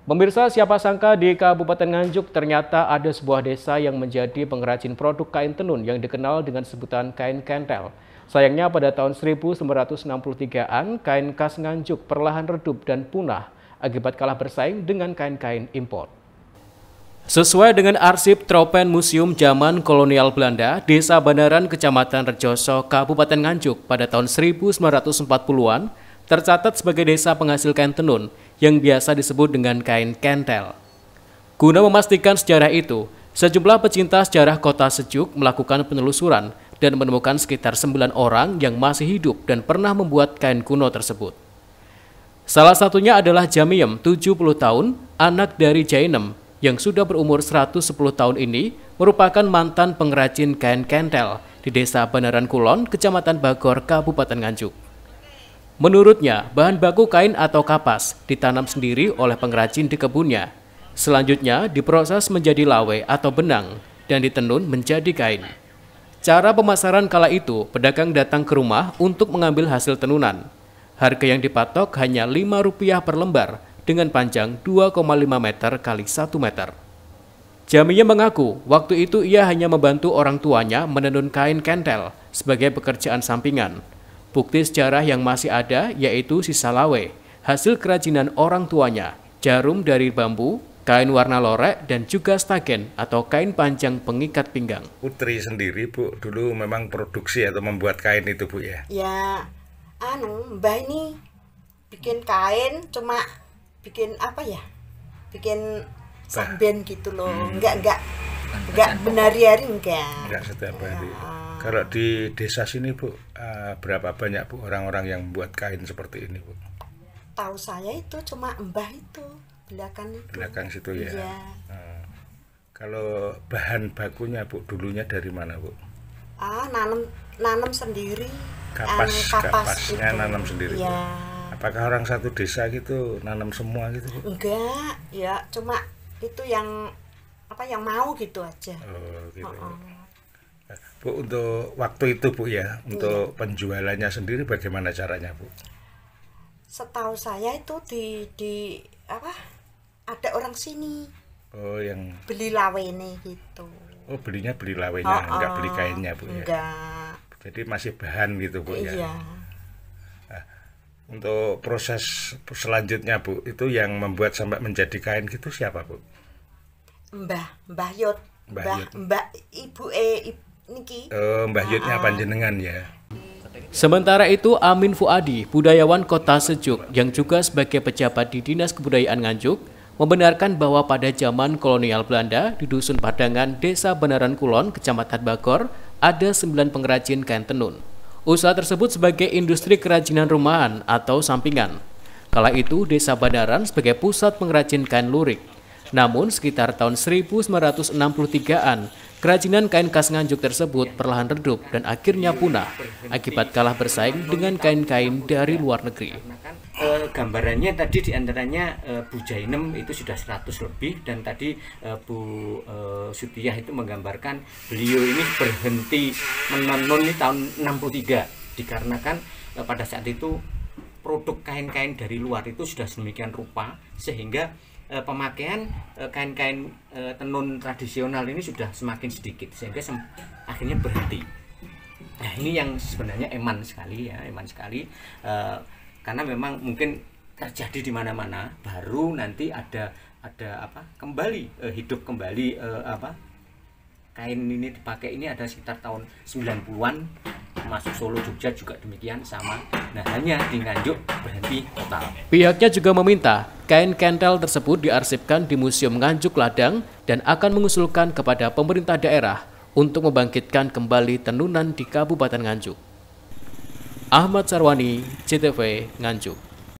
Pemirsa, siapa sangka di Kabupaten Nganjuk ternyata ada sebuah desa yang menjadi pengrajin produk kain tenun yang dikenal dengan sebutan kain kentel. Sayangnya pada tahun 1963-an, kain khas Nganjuk perlahan redup dan punah akibat kalah bersaing dengan kain-kain impor. Sesuai dengan arsip Tropen Museum Zaman Kolonial Belanda, Desa Bandaran, Kecamatan Rejoso, Kabupaten Nganjuk pada tahun 1940-an tercatat sebagai desa penghasil kain tenun yang biasa disebut dengan kain kentel. Guna memastikan sejarah itu, sejumlah pecinta sejarah Kota Sejuk melakukan penelusuran dan menemukan sekitar 9 orang yang masih hidup dan pernah membuat kain kuno tersebut. Salah satunya adalah Jamiem, 70 tahun, anak dari Jainem, yang sudah berumur 110 tahun ini merupakan mantan pengrajin kain kentel di Desa Bandaran Kulon, Kecamatan Bagor, Kabupaten Nganjuk. Menurutnya, bahan baku kain atau kapas ditanam sendiri oleh pengrajin di kebunnya. Selanjutnya diproses menjadi lawe atau benang dan ditenun menjadi kain. Cara pemasaran kala itu, pedagang datang ke rumah untuk mengambil hasil tenunan. Harga yang dipatok hanya Rp5 per lembar dengan panjang 2,5 meter kali 1 meter. Jamiem mengaku waktu itu ia hanya membantu orang tuanya menenun kain kentel sebagai pekerjaan sampingan. Bukti sejarah yang masih ada yaitu sisa lawe, hasil kerajinan orang tuanya, jarum dari bambu, kain warna lorek, dan juga stagen atau kain panjang pengikat pinggang. Putri sendiri, Bu, dulu memang produksi atau membuat kain itu, Bu, ya? Ya, Mbah ini bikin kain cuma bikin apa ya? Bikin samben gitu loh. Enggak benari-hari enggak. Enggak setiap hari. Kalau di desa sini, Bu, berapa banyak, Bu, orang-orang yang membuat kain seperti ini, Bu? Tahu saya itu cuma Mbah itu, belakang itu. Belakang situ ya. Iya. Kalau bahan bakunya, Bu, dulunya dari mana, Bu? Nanam sendiri. Kapasnya itu. nanam sendiri. Iya. Apakah orang satu desa gitu nanam semua gitu, Bu? Enggak, ya cuma itu yang mau gitu aja. Oh, gitu. Bu, untuk waktu itu, Bu, ya, untuk penjualannya sendiri bagaimana caranya, Bu? Setahu saya itu ada orang sini. Oh, yang beli lawene gitu. Oh, beli lawenya, enggak beli kainnya, Bu, ya? Enggak. Jadi masih bahan gitu, Bu, ya? Iya. Nah, untuk proses selanjutnya, Bu, itu yang membuat sampai menjadi kain gitu siapa, Bu? Mbah Yot. Mbah Ibu niki. Mbah Yotnya panjenengan ya. Sementara itu, Amin Fuadi, budayawan Kota Sejuk yang juga sebagai pejabat di Dinas Kebudayaan Nganjuk, membenarkan bahwa pada zaman kolonial Belanda di Dusun Padangan, Desa Bandaran Kulon, Kecamatan Bagor, ada 9 pengrajin kain tenun. Usaha tersebut sebagai industri kerajinan rumahan atau sampingan. Kala itu, Desa Bandaran sebagai pusat pengrajin kain lurik. Namun, sekitar tahun 1963-an, kerajinan kain khas Nganjuk tersebut perlahan redup dan akhirnya punah akibat kalah bersaing dengan kain-kain dari luar negeri. Gambarannya tadi diantaranya Bu Jainem itu sudah 100 lebih, dan tadi Bu Sutiah itu menggambarkan beliau ini berhenti menenun di tahun 63 dikarenakan pada saat itu produk kain-kain dari luar itu sudah sedemikian rupa sehingga pemakaian kain-kain tenun tradisional ini sudah semakin sedikit sehingga akhirnya berhenti. Nah, ini yang sebenarnya eman sekali karena memang mungkin terjadi di mana-mana, baru nanti ada kembali hidup kembali kain ini dipakai. Ini ada sekitar tahun 90-an, masuk Solo, Jogja juga demikian sama. Nah, hanya di Nganjuk berhenti total. Pihaknya juga meminta kain kentel tersebut diarsipkan di Museum Nganjuk Ladang dan akan mengusulkan kepada pemerintah daerah untuk membangkitkan kembali tenunan di Kabupaten Nganjuk. Ahmad Sarwani, CTV, Nganjuk.